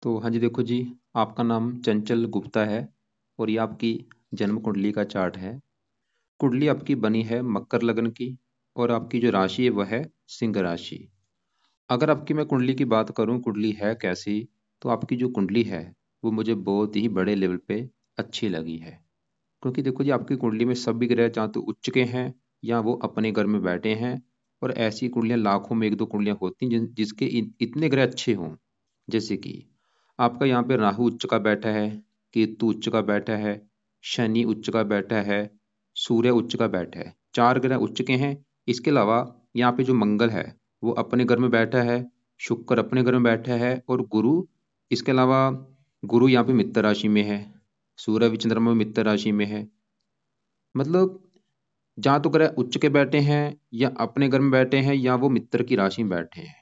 तो हाँ जी, देखो जी, आपका नाम चंचल गुप्ता है और ये आपकी जन्म कुंडली का चार्ट है। कुंडली आपकी बनी है मकर लग्न की और आपकी जो राशि है वह है सिंह राशि। अगर आपकी मैं कुंडली की बात करूं, कुंडली है कैसी, तो आपकी जो कुंडली है वो मुझे बहुत ही बड़े लेवल पे अच्छी लगी है। क्योंकि देखो जी, आपकी कुंडली में सभी ग्रह चाहे तो उच्च के हैं या वो अपने घर में बैठे हैं। और ऐसी कुंडलियां लाखों में एक दो कुंडलियां होती हैं जिसके इतने ग्रह अच्छे हों। जैसे कि आपका यहाँ पे राहु उच्च का बैठा है, केतु उच्च का बैठा है, शनि उच्च का बैठा है, सूर्य उच्च का बैठा है, चार ग्रह उच्च के हैं। इसके अलावा यहाँ पे जो मंगल है वो अपने घर में बैठा है, शुक्र अपने घर में बैठा है और गुरु, इसके अलावा गुरु यहाँ पे मित्र राशि में है, सूर्य भी चंद्रमा मित्र राशि में है। मतलब जहाँ तो ग्रह उच्च के बैठे हैं या अपने घर में बैठे हैं या वो मित्र की राशि में बैठे हैं,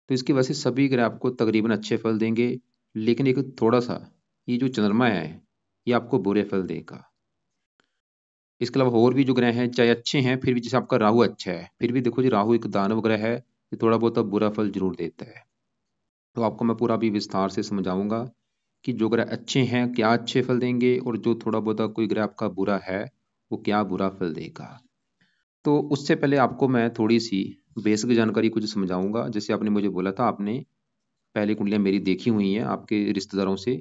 तो इसकी वजह से सभी ग्रह आपको तकरीबन अच्छे फल देंगे। लेकिन एक थोड़ा सा, ये जो चंद्रमा है ये आपको बुरे फल देगा। इसके अलावा और भी जो ग्रह हैं चाहे अच्छे हैं, फिर भी जैसे आपका राहु अच्छा है, फिर भी देखो जी राहु एक दानव ग्रह है, ये थोड़ा बहुत अब बुरा फल जरूर देता है। तो आपको मैं पूरा भी विस्तार से समझाऊंगा कि जो ग्रह अच्छे हैं क्या अच्छे फल देंगे और जो थोड़ा बहुत कोई ग्रह आपका बुरा है वो क्या बुरा फल देगा। तो उससे पहले आपको मैं थोड़ी सी बेसिक जानकारी कुछ समझाऊंगा। जैसे आपने मुझे बोला था आपने पहली कुंडलियां मेरी देखी हुई हैं आपके रिश्तेदारों से,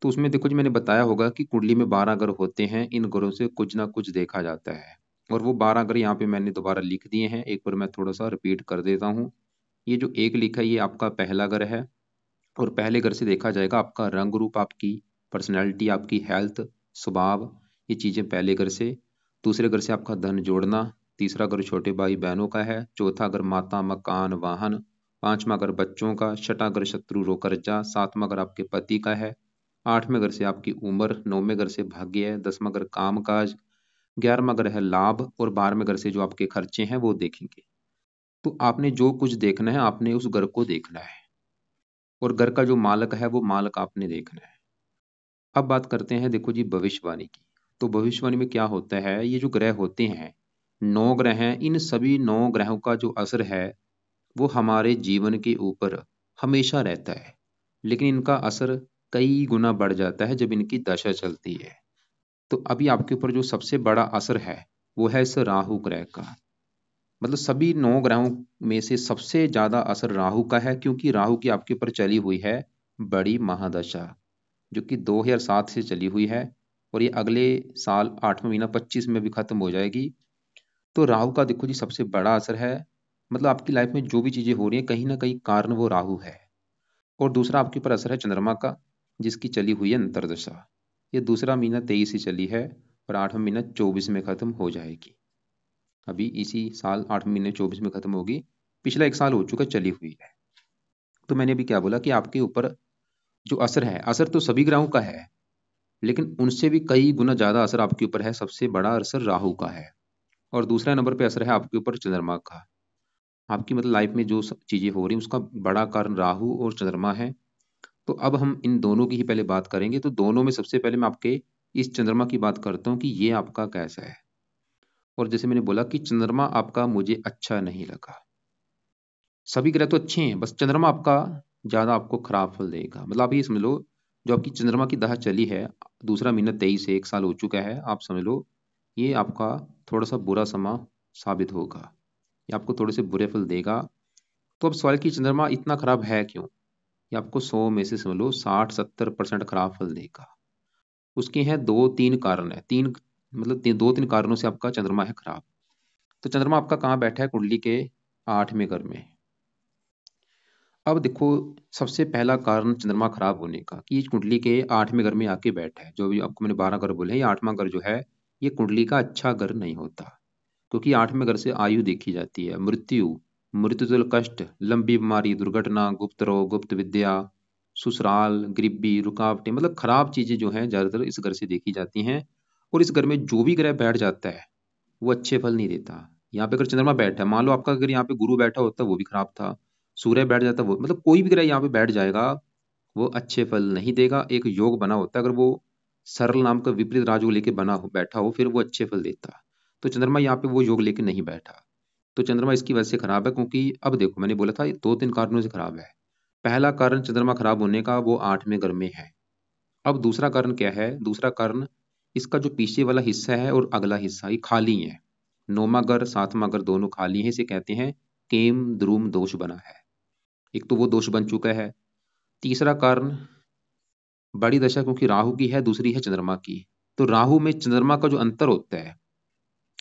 तो उसमें देखो जी मैंने बताया होगा कि कुंडली में 12 ग्रह होते हैं, इन ग्रहों से कुछ ना कुछ देखा जाता है। और वो 12 ग्रह यहाँ पे मैंने दोबारा लिख दिए हैं, एक बार मैं थोड़ा सा रिपीट कर देता हूँ। ये जो एक लिखा है ये आपका पहला ग्रह है और पहले घर से देखा जाएगा आपका रंग रूप, आपकी पर्सनैलिटी, आपकी हेल्थ, स्वभाव, ये चीज़ें पहले घर से। दूसरे घर से आपका धन जोड़ना, तीसरा घर छोटे भाई बहनों का है, चौथा घर माता मकान वाहन, पांचवा घर बच्चों का, छठा घर शत्रु रो कर्जा, सातवां घर आपके पति का है, आठवें घर से आपकी उम्र, नौवें घर से भाग्य है, दसवां घर काम काज, 11वां घर है लाभ और 12वें घर से जो आपके खर्चे हैं वो देखेंगे। तो आपने जो कुछ देखना है आपने उस घर को देखना है और घर का जो मालक है वो मालक आपने देखना है। अब बात करते हैं देखो जी भविष्यवाणी की। तो भविष्यवाणी में क्या होता है, ये जो ग्रह होते हैं, 9 ग्रह हैं, इन सभी 9 ग्रहों का जो असर है वो हमारे जीवन के ऊपर हमेशा रहता है। लेकिन इनका असर कई गुना बढ़ जाता है जब इनकी दशा चलती है। तो अभी आपके ऊपर जो सबसे बड़ा असर है वो है इस राहु ग्रह का। मतलब सभी 9 ग्रहों में से सबसे ज्यादा असर राहु का है, क्योंकि राहु की आपके ऊपर चली हुई है बड़ी महादशा, जो कि 2007 से चली हुई है और ये अगले साल 8वां महीना 25 में भी खत्म हो जाएगी। तो राहु का देखो जी सबसे बड़ा असर है। मतलब आपकी लाइफ में जो भी चीजें हो रही हैं कहीं ना कहीं कारण वो राहु है। और दूसरा आपके ऊपर असर है चंद्रमा का, जिसकी चली हुई है अंतरदशा। ये दूसरा महीना 23 से चली है और 8वां महीना 24 में खत्म हो जाएगी। अभी इसी साल 8वें महीने 24 में खत्म होगी। पिछला एक साल हो चुका चली हुई है। तो मैंने अभी क्या बोला कि आपके ऊपर जो असर है, असर तो सभी ग्रहों का है, लेकिन उनसे भी कई गुना ज्यादा असर आपके ऊपर है, सबसे बड़ा असर राहु का है। और दूसरा नंबर पे असर है आपके ऊपर चंद्रमा का। आपकी मतलब लाइफ में जो सब चीजें हो रही हैं उसका बड़ा कारण राहु और चंद्रमा है। तो अब हम इन दोनों की ही पहले बात करेंगे। तो दोनों में सबसे पहले मैं आपके इस चंद्रमा की बात करता हूँ कि ये आपका कैसा है। और जैसे मैंने बोला कि चंद्रमा आपका मुझे अच्छा नहीं लगा। सभी ग्रह तो अच्छे हैं, बस चंद्रमा आपका ज्यादा आपको खराब फल देगा। मतलब आप ये समझ लो, जो आपकी चंद्रमा की दशा चली है, दूसरा महीना 23 से एक साल हो चुका है, आप समझ लो ये आपका थोड़ा सा बुरा समा साबित होगा, ये आपको थोड़े से बुरे फल देगा। तो अब सवाल कि चंद्रमा इतना खराब है क्यों, ये आपको 100 में से समझ लो 60-70% खराब फल देगा। उसके हैं दो तीन कारण है, तीन मतलब दो तीन कारणों से आपका चंद्रमा है खराब। तो चंद्रमा आपका कहाँ बैठा है, कुंडली के 8वें घर में। अब देखो, सबसे पहला कारण चंद्रमा खराब होने का कि ये कुंडली के 8वें घर में आके बैठा है। जो भी आपको मैंने 12 घर बोले हैं, ये 8वां घर जो है ये कुंडली का अच्छा घर नहीं होता। क्योंकि 8वें घर से आयु देखी जाती है, मृत्यु, मृत्युजल कष्ट, लंबी बीमारी, दुर्घटना, गुप्त रोग, गुप्त विद्या, ससुराल, गरीबी, रुकावटें, मतलब खराब चीजें जो हैं ज्यादातर इस घर से देखी जाती हैं। और इस घर में जो भी ग्रह बैठ जाता है वो अच्छे फल नहीं देता। यहाँ पे अगर चंद्रमा बैठा है, मान लो आपका अगर यहाँ पे गुरु बैठा होता वो भी खराब था, सूर्य बैठ जाता वो, मतलब कोई भी ग्रह यहाँ पे बैठ जाएगा वो अच्छे फल नहीं देगा। एक योग बना होता है, अगर वो सरल नाम का विपरीत राजयोग लेके बना हो बैठा हो फिर वो अच्छे फल देता। तो चंद्रमा यहाँ पे वो योग लेके नहीं बैठा, तो चंद्रमा इसकी वजह से खराब है। क्योंकि अब देखो मैंने बोला था ये दो तीन कारणों से खराब है। पहला कारण चंद्रमा खराब होने का वो 8वें घर में है। अब दूसरा कारण क्या है? दूसरा कारण इसका जो पीछे वाला हिस्सा है और अगला हिस्सा ये खाली है। 9वां घर 7वां घर दोनों खाली है, इसे कहते हैं केम द्रुम दोष बना है। एक तो वो दोष बन चुका है। तीसरा कारण बड़ी दशा क्योंकि राहु की है, दूसरी है चंद्रमा की। तो राहु में चंद्रमा का जो अंतर होता है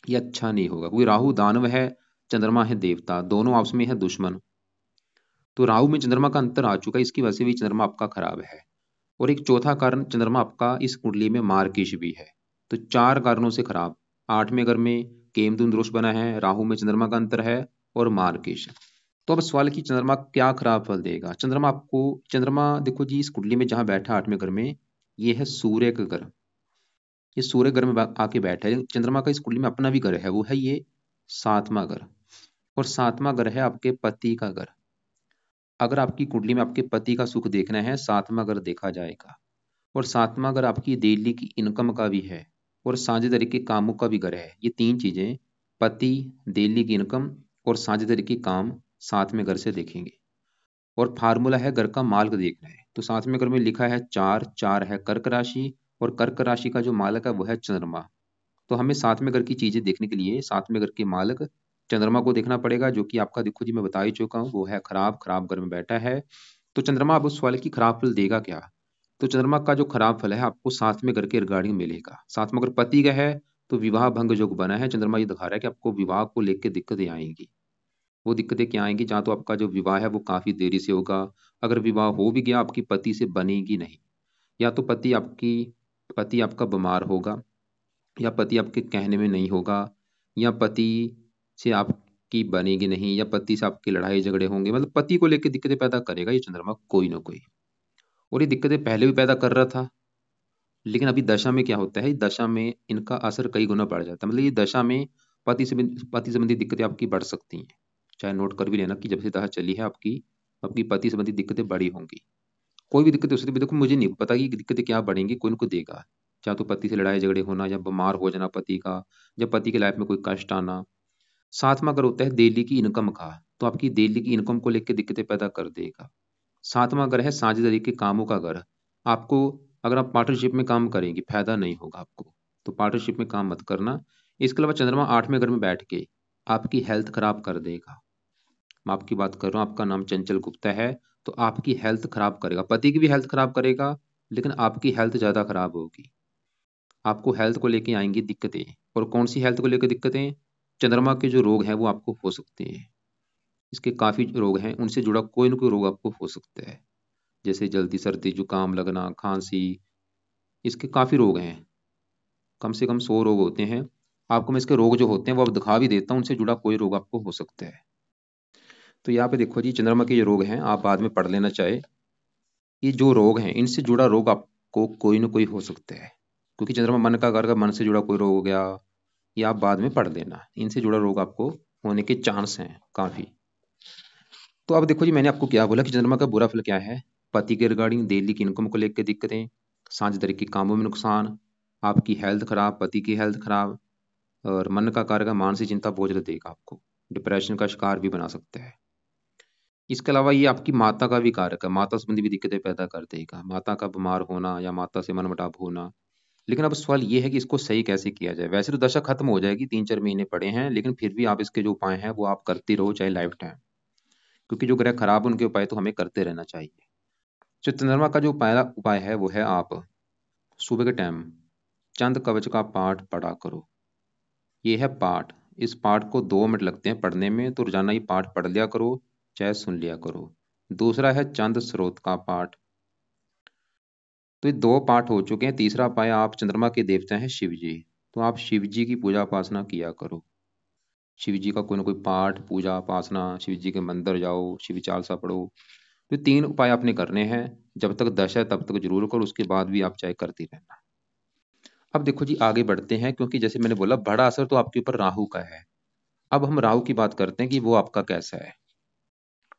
ये अच्छा नहीं होगा, क्योंकि राहु दानव है, चंद्रमा है देवता, दोनों आपस में है दुश्मन। तो राहु में चंद्रमा का अंतर आ चुका है, इसकी वजह से भी चंद्रमा आपका खराब है। और एक चौथा कारण चंद्रमा आपका इस कुंडली में मार्किश भी है। तो 4 कारणों से खराब। 8वें घर में केमधुन दोष बना है, राहु में चंद्रमा का अंतर है और मार्किश। तो अब सवाल कि चंद्रमा क्या खराब फल देगा? चंद्रमा देखो जी, इस कुंडली में जहां बैठा 8वें घर में, ये है सूर्य का घर। ये सूर्य घर में आके बैठा है। चंद्रमा का इस कुंडली में अपना भी घर है, वो है ये 7वां घर। और 7वां घर है आपके पति का घर। अगर आपकी कुंडली में आपके पति का सुख देखना है, 7वां घर देखा जाएगा। और 7वां घर आपकी डेली की इनकम का भी है और साझेदारी के कामों का भी घर है। ये 3 चीजें, पति, डेली की इनकम और साझेदारी के काम, 7वें घर से देखेंगे। और फार्मूला है घर का मालक देखना है। तो 7वें घर में लिखा है 4, 4 है कर्क राशि, और कर्क राशि का जो मालक है वो है चंद्रमा। तो हमें 7वें घर की चीजें देखने के लिए 7वें घर के मालक चंद्रमा को देखना पड़ेगा, जो कि आपका देखो जी मैं बता ही चुका हूँ, वो है खराब। खराब घर में बैठा है। तो चंद्रमा अब उस वाले की खराब फल देगा क्या? तो चंद्रमा का जो खराब फल है आपको 7वें घर के रिगार्डिंग मिलेगा। 7वां घर पति का है, तो विवाह भंग योग बना है। चंद्रमा ये दिखा रहा है कि आपको विवाह को लेकर दिक्कतें आएंगी। वो दिक्कतें क्या आएंगी? जहाँ तो आपका जो विवाह है वो काफी देरी से होगा। अगर विवाह हो भी गया, आपकी पति से बनेगी नहीं। या तो पति आपका बीमार होगा, या पति आपके कहने में नहीं होगा, या पति से आपकी बनेगी नहीं, या पति से आपकी लड़ाई झगड़े होंगे। मतलब पति को लेकर दिक्कतें पैदा करेगा ये चंद्रमा कोई ना कोई। और ये दिक्कतें पहले भी पैदा कर रहा था, लेकिन अभी दशा में क्या होता है, दशा में इनका असर कई गुना बढ़ जाता है। मतलब ये दशा में पति संबंधी दिक्कतें आपकी बढ़ सकती हैं। चाहे नोट कर भी लेना कि जब से दशा चली है आपकी आपकी पति संबंधी दिक्कतें बड़ी होंगी। कोई भी दिक्कत हो सकती है, देखो मुझे नहीं पता कि दिक्कतें क्या बढ़ेंगी, कोई इनको देगा। चाहे तो पति से लड़ाई झगड़े होना, या बीमार हो जाना पति का, या पति की लाइफ में कोई कष्ट आना। 7वां घर होता है दिल्ली की इनकम का, तो आपकी दिल्ली की इनकम को लेकर दिक्कतें पैदा कर देगा। 7वां घर है साझेदारी के कामों का घर। आपको, अगर आप पार्टनरशिप में काम करेंगे, फायदा नहीं होगा आपको, तो पार्टनरशिप में काम मत करना। इसके अलावा चंद्रमा 8वें घर में बैठ के आपकी हेल्थ खराब कर देगा। मैं आपकी बात कर रहा हूँ, आपका नाम चंचल गुप्ता है, तो आपकी हेल्थ खराब करेगा। पति की भी हेल्थ खराब करेगा, लेकिन आपकी हेल्थ ज्यादा खराब होगी। आपको हेल्थ को लेके आएंगी दिक्कतें। और कौन सी हेल्थ को लेकर दिक्कतें? चंद्रमा के जो रोग हैं वो आपको हो सकते हैं। इसके काफी रोग हैं, उनसे जुड़ा कोई ना कोई रोग आपको हो सकता है। जैसे जल्दी सर्दी जुकाम लगना, खांसी, इसके काफी रोग हैं। कम से कम 100 रोग होते हैं। आपको मैं इसके रोग जो होते हैं वो अब दिखा भी देता हूँ, उनसे जुड़ा कोई रोग आपको हो सकता है। तो यहाँ पे देखो जी, चंद्रमा के ये रोग हैं, आप बाद में पढ़ लेना चाहे। ये जो रोग हैं इनसे जुड़ा रोग आपको कोई ना कोई हो सकता है, क्योंकि चंद्रमा मन का घर का, मन से जुड़ा कोई रोग हो गया, या आप बाद में पढ़ लेना। इनसे जुड़ा रोग आपको होने के चांस हैं काफी। तो अब देखो जी, मैंने आपको क्या बोला कि चंद्रमा का बुरा फल क्या है? पति के रिगार्डिंग डेली की इनकम को लेकर दिक्कतें, साझेदारी के कामों में नुकसान, आपकी हेल्थ खराब, पति की हेल्थ खराब, और मन का कार्य का मानसिक चिंता बोझ देगा, आपको डिप्रेशन का शिकार भी बना सकता है। इसके अलावा ये आपकी माता का भी कारक है, माता संबंधी भी दिक्कतें पैदा कर देगा, माता का बीमार होना या माता से मनमुटाव होना। लेकिन अब सवाल ये है कि इसको सही कैसे किया जाए। वैसे तो दशा खत्म हो जाएगी, 3-4 महीने पड़े हैं, लेकिन फिर भी आप इसके जो उपाय हैं वो आप करते रहो, चाहे लाइफ टाइम। क्योंकि जो ग्रह खराब है उनके उपाय तो हमें करते रहना चाहिए। तो चंद्रमा का जो पहला उपाय है वो है, आप सुबह के टाइम चंद कवच का पाठ पढ़ा करो। ये है पाठ। इस पाठ को 2 मिनट लगते हैं पढ़ने में, तो रोजाना ये पाठ पढ़ लिया करो, चाहे सुन लिया करो। दूसरा है चंद स्रोत का पाठ। तो ये 2 पाठ हो चुके हैं। तीसरा उपाय, आप चंद्रमा के देवता हैं शिव जी, तो आप शिव जी की पूजा उपासना किया करो। शिव जी का कोई ना कोई पाठ, पूजा उपासना, शिव जी के मंदिर जाओ, शिव चालीसा पढ़ो। तो 3 उपाय आपने करने हैं। जब तक दशा है तब तक जरूर करो, उसके बाद भी आप चाहे करती रहना। अब देखो जी, आगे बढ़ते हैं, क्योंकि जैसे मैंने बोला बड़ा असर तो आपके ऊपर राहु का है। अब हम राहु की बात करते हैं कि वो आपका कैसा है।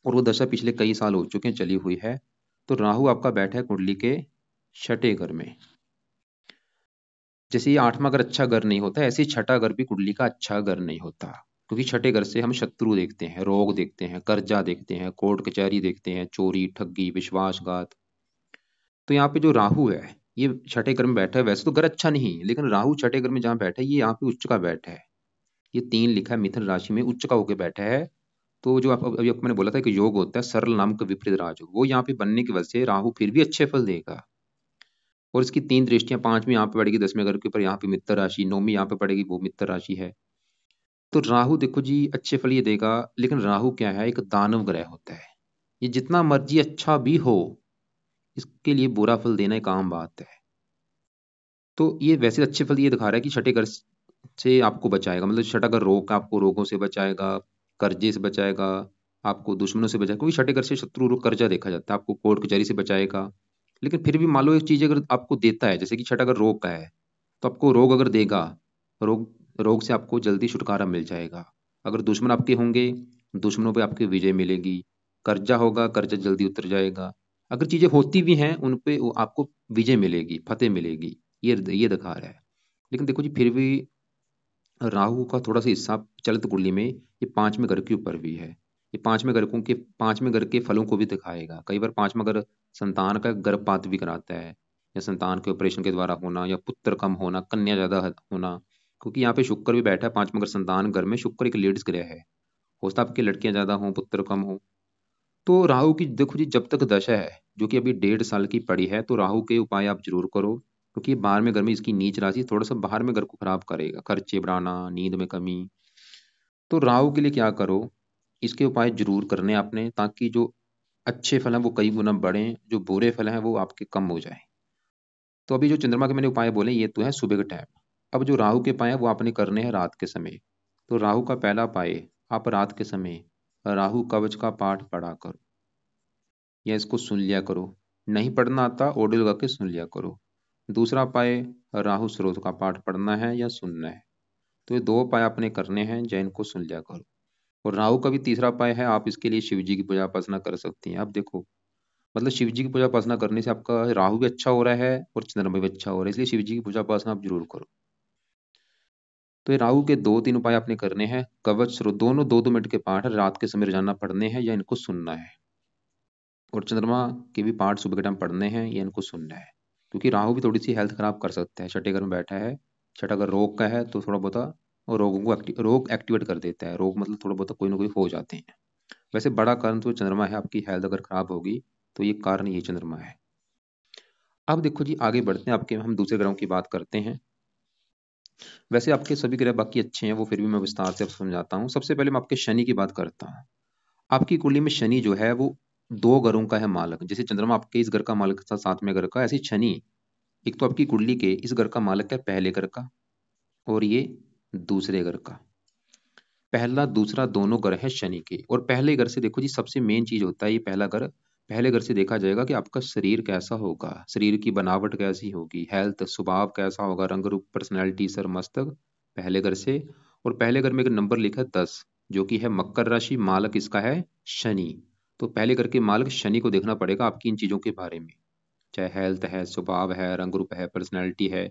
और वो दशा पिछले कई साल हो चुके हैं चली हुई है। तो राहु आपका बैठा है कुंडली के 6ठे घर में। जैसे ये 8वां घर अच्छा घर नहीं होता, ऐसे ही 6ठा घर भी कुंडली का अच्छा घर नहीं होता। क्योंकि छठे घर से हम शत्रु देखते हैं, रोग देखते हैं, कर्जा देखते हैं, कोर्ट कचहरी देखते हैं, चोरी ठगी विश्वासघात। तो यहाँ पे जो राहु है, ये छठे घर में बैठा है। वैसे तो घर अच्छा नहीं है, लेकिन राहु छठे घर में जहाँ बैठा है, ये यहाँ पे उच्च का बैठा है। ये 3 लिखा है, मिथुन राशि में उच्च का होके बैठा है। तो जो आप अभी आपको मैंने बोला था कि योग होता है सरल नाम का विपरीत राजयोग, वो यहाँ पे बनने की वजह से राहु फिर भी अच्छे फल देगा। और इसकी 3 दृष्टियां, 5वीं यहाँ पे पड़ेगी 10वें घर के ऊपर, यहाँ पे मित्र राशि, 9वीं यहाँ पे पड़ेगी, वो मित्र राशि है। तो राहु देखो जी अच्छे फल ये देगा, लेकिन राहु क्या है, एक दानव ग्रह होता है। ये जितना मर्जी अच्छा भी हो, इसके लिए बुरा फल देना एक आम बात है। तो ये वैसे अच्छे फल ये दिखा रहा है कि छठे घर से आपको बचाएगा, मतलब छठा घर रोग, आपको रोगों से बचाएगा, कर्जे से बचाएगा, आपको दुश्मनों से बचाएगा। क्योंकि छठे घर से शत्रु रोग कर्जा देखा जाता है, आपको कोर्ट कचहरी से बचाएगा। लेकिन फिर भी मान लो एक चीज अगर आपको देता है, जैसे कि छठा घर रोग का है, तो आपको रोग अगर देगा, रोग रोग से आपको जल्दी छुटकारा मिल जाएगा। अगर दुश्मन आपके होंगे, दुश्मनों पे आपकी विजय मिलेगी। कर्जा होगा, कर्जा जल्दी उतर जाएगा। अगर चीजें होती भी हैं, उन पे आपको विजय मिलेगी, फतेह मिलेगी। ये दिखा रहा है। लेकिन देखो जी फिर भी राहु का थोड़ा सा हिस्सा चलित कुंडली में ये 5वें घर के ऊपर भी है। ये 5वें घर के फलों को भी दिखाएगा। कई बार 5वां घर संतान का गर्भपात भी कराता है, या संतान के ऑपरेशन के द्वारा होना, या पुत्र कम होना, कन्या ज्यादा होना। क्योंकि यहाँ पे शुक्र भी बैठा है 5वां घर संतान घर में। शुक्र एक लीड्स ग्रह है, हो सकता है आपकी लड़कियां ज्यादा हों, पुत्र कम हो। तो राहु की देखो जी जब तक दशा है, जो कि अभी 1.5 साल की पड़ी है, तो राहु के उपाय आप जरूर करो। क्योंकि 12वें घर में इसकी नीच राशि थोड़ा सा बाहर में घर को खराब करेगा, खर्चे बढ़ाना, नींद में कमी। तो राहु के लिए क्या करो, इसके उपाय जरूर करने आपने, ताकि जो अच्छे फल हैं वो कई गुना बढ़ें, जो बुरे फल हैं वो आपके कम हो जाएं। तो अभी जो चंद्रमा के मैंने उपाय बोले, ये तो है सुबह के टाइम। अब जो राहु के उपाय हैं वो आपने करने हैं रात के समय। तो राहु का पहला उपाय, आप रात के समय राहु कवच का पाठ पढ़ा करो, या इसको सुन लिया करो। नहीं पढ़ना आता, ऑडियो लगा के सुन लिया करो। दूसरा उपाय, राहु स्रोत का पाठ पढ़ना है या सुनना है। तो ये 2 उपाय आपने करने हैं, जैन को सुन लिया करो। और राहु का भी तीसरा उपाय है, आप इसके लिए शिव जी की पूजा उपासना कर सकती हैं। आप देखो, मतलब शिव जी की पूजा उपासना करने से आपका राहु भी अच्छा हो रहा है और चंद्रमा भी अच्छा हो रहा है, इसलिए शिव जी की पूजा उपासना आप जरूर करो। तो ये राहु के 2-3 उपाय आपने करने हैं। कवच स्रोत दोनों 2-2 मिनट के पाठ रात के समय रोजाना पढ़ने हैं, या इनको सुनना है। और चंद्रमा के भी पाठ सुबह के टाइम पढ़ने हैं, या इनको सुनना है। क्योंकि राहु भी थोड़ी सी हेल्थ खराब कर सकता है, छठे घर में बैठा है। छठा घर रोग का है, तो थोड़ा बहुत और रोगों को रोग एक्टिवेट कर देता है। रोग मतलब थोड़ा बहुत कोई ना कोई हो जाते हैं। वैसे बड़ा कारण तो चंद्रमा है, आपकी हेल्थ अगर खराब होगी तो ये कारण ये चंद्रमा है। अब देखो जी आगे बढ़ते हैं, आपके हम दूसरे ग्रहों की बात करते हैं। वैसे आपके सभी ग्रह बाकी अच्छे हैं, वो फिर भी मैं विस्तार से अब समझाता हूँ। सबसे पहले मैं आपके शनि की बात करता हूँ। आपकी कुंडली में शनि जो है वो 2 घरों का है मालक। जैसे चंद्रमा आपके इस घर का मालक था 7वें घर का, ऐसे ही शनि एक तो आपकी कुंडली के इस घर का मालक है पहले घर का, और ये दूसरे घर का। पहला दूसरा दोनों घर है शनि के। और पहले घर से देखो जी सबसे मेन चीज होता है ये पहला घर। पहले घर से देखा जाएगा कि आपका शरीर कैसा होगा, शरीर की बनावट कैसी होगी, हेल्थ स्वभाव कैसा होगा, रंग रूप पर्सनैलिटी सर मस्तक, पहले घर से। और पहले घर में एक नंबर लिखा है 10, जो कि है मकर राशि, मालक इसका है शनि। तो पहले घर के मालक शनि को देखना पड़ेगा आपकी इन चीजों के बारे में, चाहे हेल्थ है, स्वभाव है, रंग रूप है, पर्सनैलिटी है।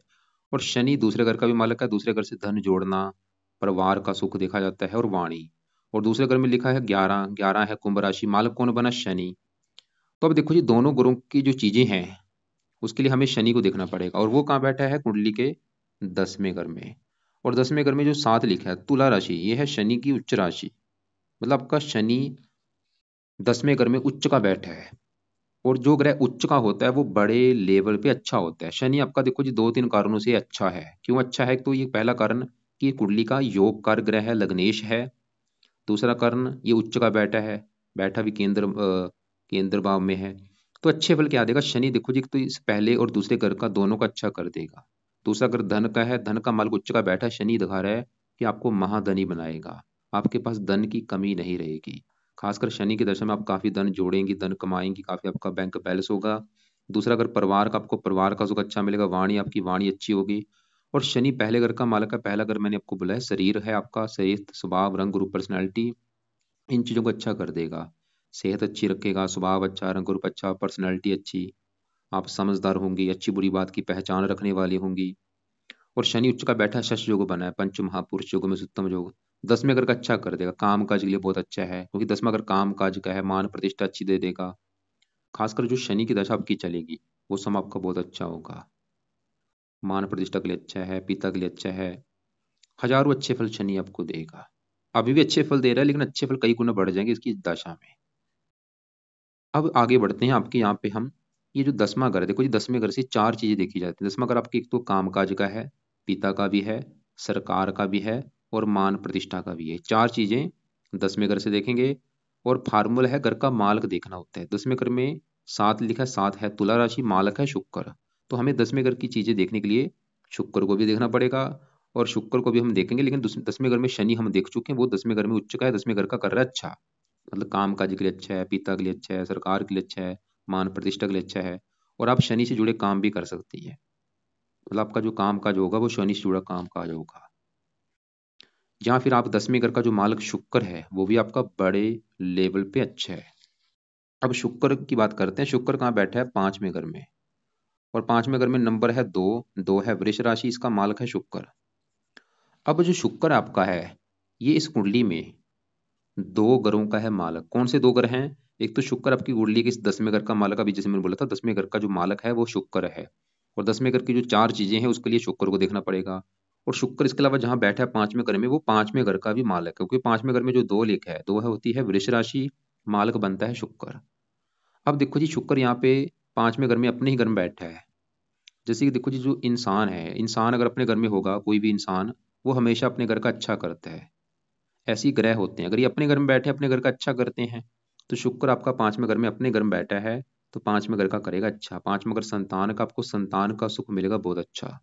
और शनि दूसरे घर का भी मालक है, दूसरे घर से धन जोड़ना, परिवार का सुख देखा जाता है, और वाणी। और दूसरे घर में लिखा है 11, 11 है कुंभ राशि, मालक कौन बना शनि। तो अब देखो जी दोनों ग्रहों की जो चीजें हैं, उसके लिए हमें शनि को देखना पड़ेगा। और वो कहाँ बैठा है, कुंडली के 10वें घर में। और 10वें घर में जो 7 लिखा है तुला राशि, ये है शनि की उच्च राशि। मतलब आपका शनि 10वें घर में उच्च का बैठा है। और जो ग्रह उच्च का होता है वो बड़े लेवल पे अच्छा होता है। शनि आपका देखो जी 2-3 कारणों से अच्छा है। क्यों अच्छा है, तो ये पहला कारण कि ये कुंडली का योग कार ग्रह है, लग्नेश है। दूसरा कारण ये उच्च का बैठा है, बैठा भी केंद्र भाव में है। तो अच्छे फल क्या देगा शनि, देखो जी तो इस पहले और दूसरे घर का दोनों का अच्छा कर देगा। दूसरा अगर धन का है, धन का मालिक उच्च का बैठा है, शनि दिखा रहा है कि आपको महाधनी बनाएगा। आपके पास धन की कमी नहीं रहेगी। खासकर शनि के दशा में आप काफी धन जोड़ेंगी, धन कमाएंगी, काफी आपका बैंक बैलेंस होगा। दूसरा अगर परिवार का, आपको परिवार का सुख अच्छा मिलेगा, वाणी आपकी वाणी अच्छी होगी। और शनि पहले घर का मालक है। पहला घर मैंने आपको बोला है शरीर है, आपका शरीर स्वभाव रंग रूप पर्सनैलिटी इन चीजों को अच्छा कर देगा। सेहत अच्छी रखेगा, स्वभाव अच्छा, रंग रूप अच्छा, पर्सनैलिटी अच्छी, आप समझदार होंगी, अच्छी बुरी बात की पहचान रखने वाली होंगी। और शनि उच्च का बैठा शश योग बना है, पंच महापुरुष योग में से उत्तम योग। 10वें घर का अच्छा कर देगा, काम काज के लिए बहुत अच्छा है, क्योंकि 10वां घर काम काज का है, मान प्रतिष्ठा अच्छी दे देगा। खासकर जो शनि की दशा आपकी चलेगी वो समय आपका बहुत अच्छा होगा, मान प्रतिष्ठा के लिए अच्छा है, पिता के लिए अच्छा है, हजारों अच्छे फल शनि आपको देगा। अभी भी अच्छे फल दे रहा है, लेकिन अच्छे फल कई गुना बढ़ जाएंगे इसकी दशा में। अब आगे बढ़ते हैं आपके यहाँ पे हम, ये जो 10वां घर है, देखो जी 10वें घर से चार चीजें देखी जाती है। 10वां घर आपके एक तो कामकाज का है, पिता का भी है, सरकार का भी है, और मान प्रतिष्ठा का भी है। चार चीजें 10वें घर से देखेंगे। और फार्मूला है घर का मालक देखना होता है। 10वें घर में सात लिखा है, सात है तुला राशि, मालक है शुक्र। तो हमें 10वें घर की चीजें देखने के लिए शुक्र को भी देखना पड़ेगा, और शुक्र को भी हम देखेंगे, लेकिन 10वें घर में शनि हम देख चुके हैं, वो 10वें घर में उच्च का है, 10वें घर का कर रहा है अच्छा, मतलब काम काज के लिए अच्छा है, पिता के लिए अच्छा है, सरकार के लिए अच्छा है, मान प्रतिष्ठा के लिए अच्छा है। और आप शनि से जुड़े काम भी कर सकती है, मतलब आपका जो काम काज होगा वो शनि से जुड़ा काम काज होगा। जहाँ फिर आप 10वें घर का जो मालक शुक्र है वो भी आपका बड़े लेवल पे अच्छा है। अब शुक्र की बात करते हैं। शुक्र कहाँ बैठा है? 5वें घर में। और 5वें घर में नंबर है दो, दो है वृष राशि, इसका मालक है शुक्र। अब जो शुक्र आपका है, ये इस कुंडली में दो ग्रहों का है मालक। कौन से दो ग्रह हैं? एक तो शुक्र आपकी कुंडली के इस 10वें घर का मालक, अभी जैसे मैंने बोला था 10वें घर का जो मालक है वो शुक्र है। और 10वें घर की जो चार चीजें हैं उसके लिए शुक्र को देखना पड़ेगा। और शुक्र इसके अलावा जहां बैठा है 5वें घर में, वो 5वें घर का भी मालक है, क्योंकि 5वें घर में जो दो लेख है, दो है होती है वृष राशि, मालक बनता है शुक्र। अब देखो जी शुक्र यहाँ पे 5वें घर में अपने ही घर में बैठा है। जैसे कि देखो जी जो इंसान है, इंसान अगर अपने घर में होगा, कोई भी इंसान, वो हमेशा अपने घर का अच्छा करता है। ऐसे ही ग्रह होते हैं, अगर ये अपने घर में बैठे अपने घर का अच्छा करते हैं, तो शुक्र आपका 5वें घर में अपने घर में बैठा है, तो 5वें घर का करेगा अच्छा। 5वें घर संतान का, आपको संतान का सुख मिलेगा बहुत अच्छा।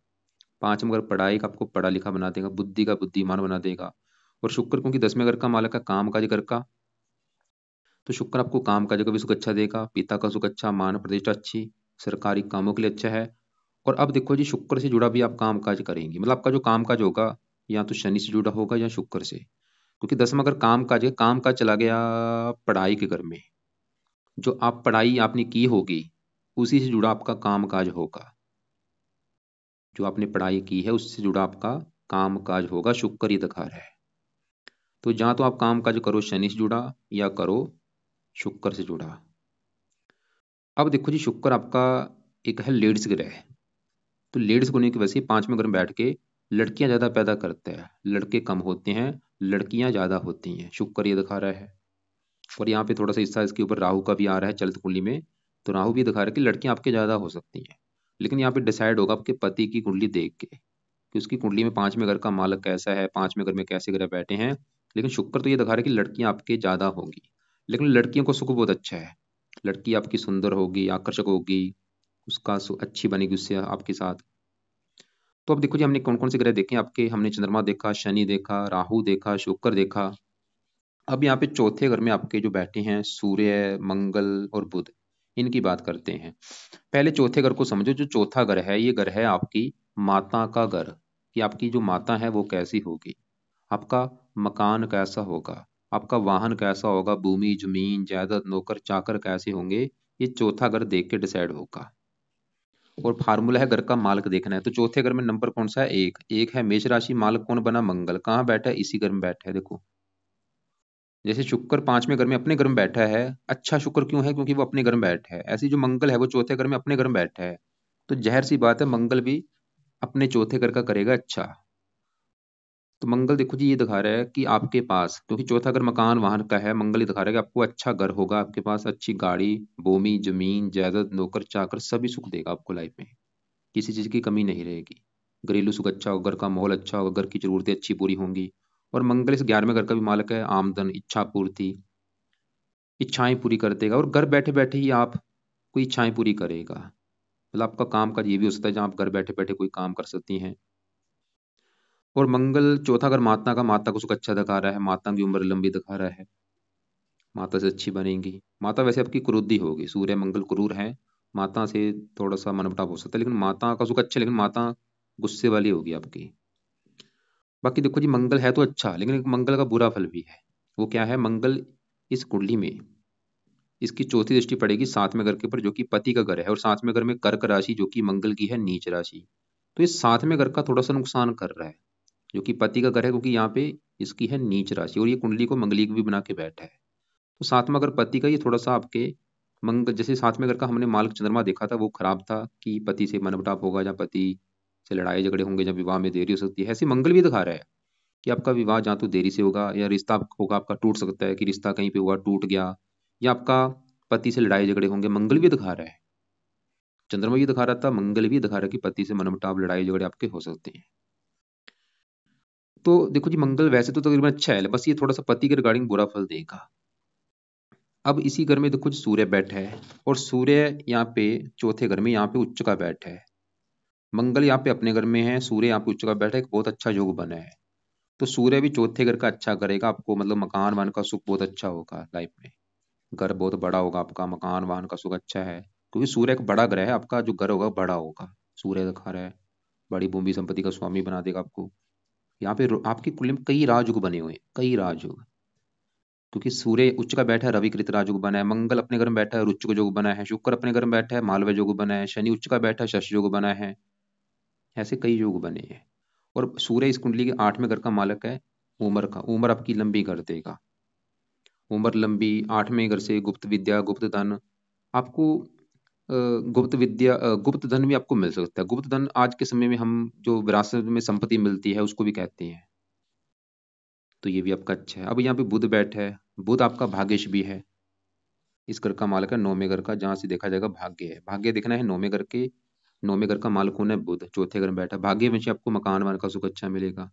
5वें घर पढ़ाई का, आपको पढ़ा लिखा बना देगा, बुद्धि का बुद्धिमान बना देगा। और शुक्र क्योंकि 10वें घर का मालक है काम काज घर का, तो शुक्र आपको काम काज का भी सुख अच्छा देगा, पिता का सुख अच्छा, मान प्रतिष्ठा अच्छी, सरकारी कामों के लिए अच्छा है। और अब देखो जी शुक्र से जुड़ा भी आप काम काज करेंगे, मतलब आपका जो काम काज होगा या तो शनि से जुड़ा होगा या शुक्र से, क्योंकि 10वां अगर काम काज है, काम काज चला गया पढ़ाई के घर में, जो आप पढ़ाई आपने की होगी उसी से जुड़ा आपका काम काज होगा। जो आपने पढ़ाई की है उससे जुड़ा आपका काम काज होगा, शुक्र ही दिखा रहा है। तो जहां तो आप काम काज करो शनि से जुड़ा या करो शुक्र से जुड़ा। अब देखो जी शुक्र आपका एक है लेडीज ग्रह है, तो लेडीज होने की वजह से 5वें घर में बैठ के लड़कियां ज्यादा पैदा करते हैं, लड़के कम होते हैं, लड़कियां ज्यादा होती हैं, शुक्र ये दिखा रहा है। और यहाँ पे थोड़ा सा हिस्सा इसके ऊपर राहु का भी आ रहा है चलित कुंडली में, तो राहु भी दिखा रहा है कि लड़कियां आपके ज्यादा हो सकती हैं। लेकिन यहाँ पे डिसाइड होगा आपके पति की कुंडली देख के कि उसकी कुंडली में 5वें घर का मालक कैसा है, 5वें घर में कैसे ग्रह बैठे हैं। लेकिन शुक्र तो ये दिखा रहा है कि लड़कियां आपके ज्यादा होंगी, लेकिन लड़कियों को सुख बहुत अच्छा है। लड़की आपकी सुंदर होगी, आकर्षक होगी, उसका अच्छी बनेगी उससे आपके साथ। तो अब देखो जी हमने कौन कौन से ग्रह देखे आपके, हमने चंद्रमा देखा, शनि देखा, राहु देखा, शुक्र देखा। अब यहाँ पे चौथे घर में आपके जो बैठे हैं सूर्य, मंगल और बुध, इनकी बात करते हैं। पहले चौथे घर को समझो। जो चौथा घर है ये घर है आपकी माता का घर, कि आपकी जो माता है वो कैसी होगी, आपका मकान कैसा होगा, आपका वाहन कैसा होगा, भूमि जमीन जायदाद नौकर चाकर कैसे होंगे, ये चौथा घर देख के डिसाइड होगा। और फार्मूला है घर का मालक देखना है। तो चौथे घर में नंबर कौन सा है? एक, एक है मेष राशि, मालक कौन बना? मंगल। कहाँ बैठा है? इसी घर में बैठा है। देखो जैसे शुक्र 5वें घर में अपने घर में बैठा है, अच्छा शुक्र क्यों है? क्योंकि वो अपने घर में बैठा है। ऐसे ही जो मंगल है वो चौथे घर में अपने घर में बैठा है, तो जहर सी बात है मंगल भी अपने चौथे घर का करेगा अच्छा। तो मंगल देखो जी ये दिखा रहा है कि आपके पास, क्योंकि चौथा घर मकान वाहन का है, मंगल ये दिखा रहा है कि आपको अच्छा घर होगा, आपके पास अच्छी गाड़ी, भूमि जमीन जायदाद नौकर चाकर सभी सुख देगा आपको लाइफ में, किसी चीज की कमी नहीं रहेगी। घरेलू सुख अच्छा होगा, घर का माहौल अच्छा होगा, घर की जरूरतें अच्छी पूरी होंगी। और मंगल इस 11वें घर का भी मालक है, आमदन, इच्छा पूर्ति, इच्छाएं पूरी कर देगा। और घर बैठे बैठे ही आप कोई इच्छाएं पूरी करेगा, मतलब आपका काम काज ये भी हो सकता है जहाँ आप घर बैठे बैठे कोई काम कर सकती हैं। और मंगल चौथा घर माता का, माता को सुख अच्छा दिखा रहा है, माता की उम्र लंबी दिखा रहा है, माता से अच्छी बनेगी। माता वैसे आपकी क्रोधी होगी, सूर्य मंगल क्रूर है, माता से थोड़ा सा मनमुटाव हो सकता है, लेकिन माता का सुख अच्छा है, लेकिन माता गुस्से वाली होगी आपकी। बाकी देखो जी मंगल है तो अच्छा, लेकिन एक मंगल का बुरा फल भी है। वो क्या है? मंगल इस कुंडली में इसकी चौथी दृष्टि पड़ेगी 7वें घर के ऊपर, जो कि पति का घर है, और 7वें घर में कर्क राशि जो कि मंगल की है नीच राशि। तो ये 7वें घर का थोड़ा सा नुकसान कर रहा है। जो कि पति का घर है, क्योंकि यहाँ पे इसकी है नीच राशि और ये कुंडली को मंगलिक भी बना के बैठा है। तो सातवां घर पति का, ये थोड़ा सा आपके मंगल, जैसे सातवें घर का हमने मालक चंद्रमा देखा था, वो खराब था कि पति से मनमुटाव होगा, या पति से लड़ाई झगड़े होंगे, जब विवाह में देरी हो सकती है। ऐसे मंगल भी दिखा रहा है कि आपका विवाह जहाँ तो देरी से होगा, या रिश्ता होगा आपका टूट सकता है, कि रिश्ता कहीं पे हुआ टूट गया, या आपका पति से लड़ाई झगड़े होंगे। मंगल भी दिखा रहा है, चंद्रमा भी दिखा रहा था, मंगल भी दिखा रहा है कि पति से मनमुटाव लड़ाई झगड़े आपके हो सकते हैं। तो देखो जी, मंगल वैसे तो तकरीबन अच्छा है, बस ये थोड़ा सा पति के रिगार्डिंग बुरा फल देगा। अब इसी घर में देखो जी सूर्य बैठा है, और सूर्य यहाँ पे चौथे घर में, यहाँ पे उच्च का बैठा है। मंगल यहाँ पे अपने घर में है, सूर्य यहाँ पे उच्च का बैठा है, एक बहुत अच्छा योग बना है। तो सूर्य भी चौथे घर का अच्छा करेगा आपको, मतलब मकान वाहन का सुख बहुत अच्छा होगा लाइफ में। घर बहुत बड़ा होगा आपका, मकान वाहन का सुख अच्छा है, क्योंकि सूर्य एक बड़ा ग्रह है, आपका जो घर होगा बड़ा होगा। सूर्य दिखा रहा है बड़ी भूमि संपत्ति का स्वामी बना देगा आपको। यहाँ पे आपकी कुल में कई राजयोग बने हुए हैं, कई राजयोग, क्योंकि सूर्य उच्च का बैठा है, रवि कृत राजयोग बना है, मंगल अपने घर में बैठा है, रुच्च का योग बना है, शुक्र अपने घर में बैठा है, मालव योग बना है, शनि उच्च का बैठा है, शश योग बना है। ऐसे कई योग बने हैं। और सूर्य इस कुंडली के आठवें घर का मालक है, उम्र का। उम्र आपकी लंबी कर देगा, उम्र लंबी, आठवें घर से गुप्त विद्या, गुप्त धन आपको, गुप्त विद्या, गुप्त धन भी आपको मिल सकता है। गुप्त धन आज के समय में हम जो विरासत में संपत्ति मिलती है उसको भी कहते हैं। तो ये भी आपका अच्छा है। अब यहाँ पे बुध बैठा है, बुध आपका भाग्यश भी है, इस घर का मालक है नौवें घर का, जहां से देखा जाएगा भाग्य है, भाग्य देखना है नौवें घर के। नौवें घर का मालक कौन है? बुध, चौथे घर में बैठा, भाग्य में से आपको मकान वान का सुख अच्छा मिलेगा।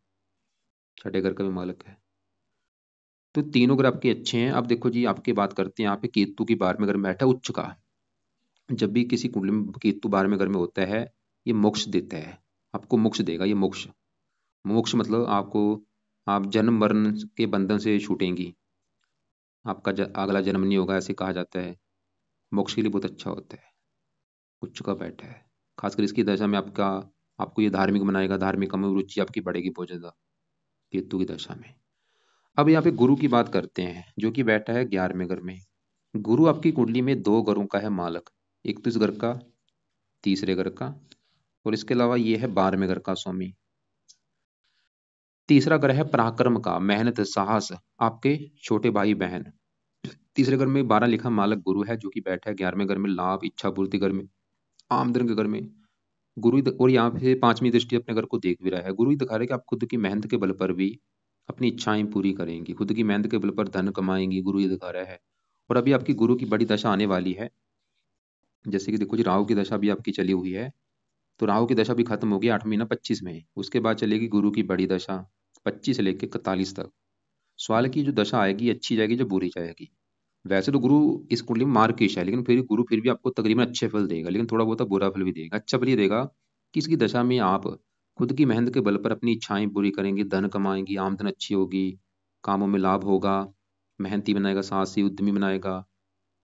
छठे घर का भी मालक है। तो तीनों ग्रह आपके अच्छे हैं। अब देखो जी, आपकी बात करते हैं यहाँ पे केतु की 12वें घर में बैठा उच्च का। जब भी किसी कुंडली में केतु 12वें घर में होता है, ये मोक्ष देता है, आपको मोक्ष देगा ये मोक्ष। मोक्ष मतलब आपको, आप जन्म मरण के बंधन से छूटेंगी, आपका अगला जन्म नहीं होगा, ऐसे कहा जाता है। मोक्ष के लिए बहुत अच्छा होता है, उच्च का बैठा है। खासकर इसकी दशा में आपका, आपको ये धार्मिक बनाएगा, धार्मिक काम में रुचि आपकी बढ़ेगी बहुत ज्यादा, केतु की दशा में। अब यहाँ पे गुरु की बात करते हैं, जो कि बैठा है 11वें घर में। गुरु आपकी कुंडली में दो घरों का है मालक, एक तो इस घर का, तीसरे घर का, और इसके अलावा ये है 12वें घर का स्वामी। तीसरा घर है पराक्रम का, मेहनत, साहस, आपके छोटे भाई बहन। तीसरे घर में 12 लिखा मालक गुरु है, जो कि बैठा है 11वें घर में, लाभ, इच्छा पूर्ति घर में, आमदन के घर में। और यहाँ पे 5वीं दृष्टि अपने घर को देख भी रहा है। गुरु ही दिखा रहा है कि आप खुद की मेहनत के बल पर भी अपनी इच्छाएं पूरी करेंगी, खुद की मेहनत के बल पर धन कमाएंगी, गुरु ही दिखा रहा है। और अभी आपकी गुरु की बड़ी दशा आने वाली है। जैसे कि देखो जी, राहु की दशा भी आपकी चली हुई है, तो राहु की दशा भी खत्म होगी 8 महीना 25 में। उसके बाद चलेगी गुरु की बड़ी दशा 25 से लेकर 41 तक। सवाल की जो दशा आएगी अच्छी जाएगी, जो बुरी जाएगी। वैसे तो गुरु इस कुंडली में मार्किश है, लेकिन फिर गुरु फिर भी आपको तकरीबन अच्छे फल देगा, लेकिन थोड़ा बहुत बुरा फल भी देगा। अच्छा फल ये देगा कि इसकी दशा में आप खुद की मेहनत के बल पर अपनी इच्छाएं पूरी करेंगे, धन कमाएंगी, आमदन अच्छी होगी, कामों में लाभ होगा, मेहनती बनाएगा, साहसी उद्यमी बनाएगा।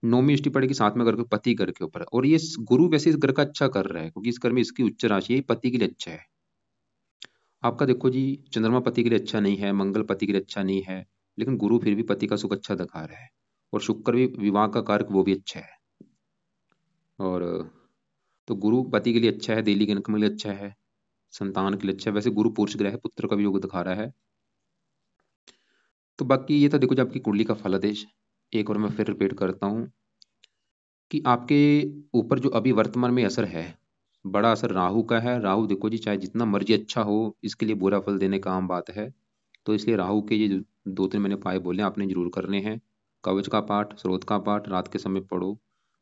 नौवीं दृष्टि पड़ेगी 7वें घर के, पति घर के ऊपर, और ये गुरु वैसे इस घर का अच्छा कर रहा है, क्योंकि इस घर में इसकी उच्च राशि है, पति के लिए अच्छा है। आपका देखो जी, चंद्रमा पति के लिए अच्छा नहीं है, मंगल पति के लिए अच्छा नहीं है, लेकिन गुरु फिर भी पति का सुख अच्छा दिखा रहा है। और शुक्र भी विवाह का कारक, वो भी अच्छा है। और तो गुरु पति के लिए अच्छा है, डेली के इनकम के लिए अच्छा है, संतान के लिए अच्छा है। वैसे गुरु पुरुष ग्रह है, पुत्र का भी योग दिखा रहा है। तो बाकी ये था देखो जी आपकी कुंडली का फलादेश। एक और मैं फिर रिपीट करता हूँ कि आपके ऊपर जो अभी वर्तमान में असर है, बड़ा असर राहु का है। राहु देखो जी, चाहे जितना मर्जी अच्छा हो, इसके लिए बुरा फल देने का आम बात है। तो इसलिए राहु के ये जो 2-3 मैंने उपाय बोले, आपने जरूर करने हैं। कवच का पाठ, स्रोत का पाठ रात के समय पढ़ो,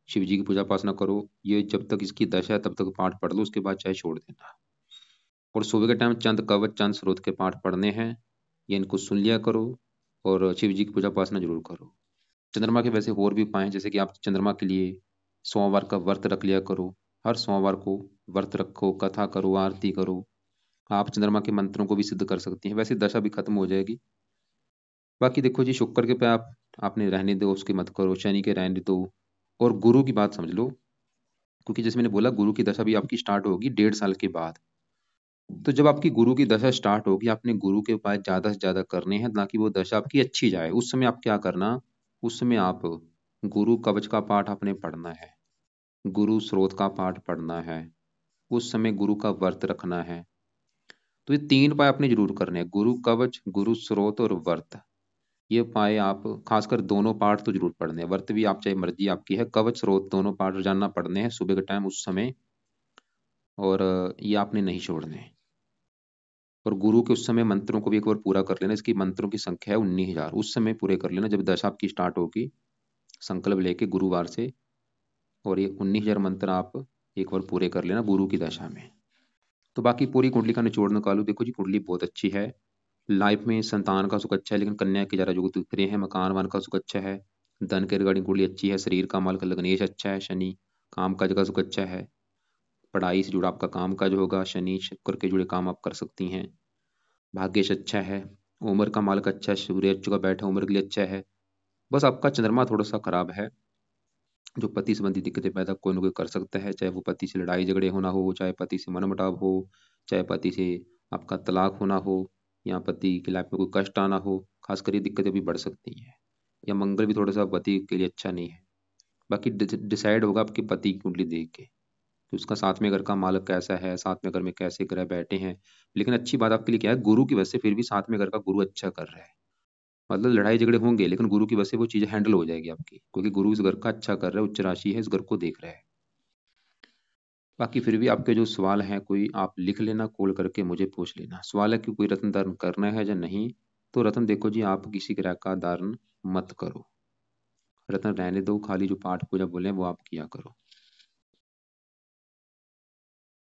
शिव जी की पूजा उपासना करो। ये जब तक इसकी दशा है तब तक पाठ पढ़ लो, उसके बाद चाहे छोड़ देना। और सुबह के टाइम चंद कवच, चंद स्रोत के पाठ पढ़ने हैं, ये इनको सुन लिया करो। और शिव जी की पूजा उपासना जरूर करो। चंद्रमा के वैसे और भी उपाय हैं, जैसे कि आप चंद्रमा के लिए सोमवार का व्रत रख लिया करो। हर सोमवार को व्रत रखो, कथा करो, आरती करो। आप चंद्रमा के मंत्रों को भी सिद्ध कर सकती हैं, वैसे दशा भी खत्म हो जाएगी। बाकी देखो जी, शुक्र के पे आपने रहने दो, उसकी मत करो, शनि के रहने दो। और गुरु की बात समझ लो, क्योंकि जैसे मैंने बोला, गुरु की दशा भी आपकी स्टार्ट होगी 1.5 साल के बाद। तो जब आपकी गुरु की दशा स्टार्ट होगी, आपने गुरु के उपाय ज्यादा से ज्यादा करने हैं, ताकि वो दशा आपकी अच्छी जाए। उस समय आप क्या करना, उस समय आप गुरु कवच का पाठ आपने पढ़ना है, गुरु स्रोत का पाठ पढ़ना है, उस समय गुरु का व्रत रखना है। तो ये 3 पाए आपने जरूर करने हैं, गुरु कवच, गुरु स्रोत और वर्त। ये पाए आप खासकर दोनों पाठ तो जरूर पढ़ने हैं। वर्त भी आप चाहे मर्जी आपकी है, कवच स्रोत दोनों पाठ रोजाना पढ़ने हैं सुबह के टाइम उस समय, और ये आपने नहीं छोड़ने हैं। और गुरु के उस समय मंत्रों को भी एक बार पूरा कर लेना। इसकी मंत्रों की संख्या है 19,000, उस समय पूरे कर लेना जब दशा आपकी स्टार्ट होगी, संकल्प लेके गुरुवार से। और ये 19,000 मंत्र आप एक बार पूरे कर लेना गुरु की दशा में। तो बाकी पूरी कुंडली का निचोड़ निकालो, देखो जी कुंडली बहुत अच्छी है। लाइफ में संतान का सुख अच्छा है, लेकिन कन्या के जरा जो दिख रहे हैं, मकान वान का सुख अच्छा है, धन के रिगार्डिंग कुंडली अच्छी है, शरीर का माल का लग्नेश अच्छा है, शनि काम काज का सुख अच्छा है, पढ़ाई से जुड़ा आपका काम काज होगा, शनि शुक्र के जुड़े काम आप कर सकती हैं, भाग्यश अच्छा है, उम्र का मालक अच्छा है, सूर्य अच्छु का बैठा उम्र के लिए अच्छा है। बस आपका चंद्रमा थोड़ा सा खराब है, जो पति संबंधी दिक्कतें पैदा कोई ना कोई कर सकता है, चाहे वो पति से लड़ाई झगड़े होना हो, चाहे पति से मनमुटाव हो, चाहे पति से आपका तलाक होना हो, या पति की लाइफ में कोई कष्ट आना हो, खासकर ये दिक्कतें भी बढ़ सकती हैं। या मंगल भी थोड़ा सा पति के लिए अच्छा नहीं है। बाकी डिसाइड होगा आपकी पति की कुंडली देख के कि उसका सातवें घर का मालक कैसा है, सातवें घर में कैसे ग्रह बैठे हैं। लेकिन अच्छी बात आपके लिए क्या है, गुरु की वजह से फिर भी सातवें घर का गुरु अच्छा कर रहा है। मतलब लड़ाई झगड़े होंगे, लेकिन गुरु की वजह से वो चीजें हैंडल हो जाएगी आपकी, क्योंकि गुरु इस घर का अच्छा कर रहा है, उच्च राशि है, इस घर को देख रहा है। बाकी फिर भी आपके जो सवाल हैं कोई आप लिख लेना, कॉल करके मुझे पूछ लेना। सवाल है कि कोई रत्न धारण करना है या नहीं, तो रत्न देखो जी, आप किसी ग्रह का धारण मत करो, रत्न रहने दो, खाली जो पाठ पूजा बोले वो आप किया करो।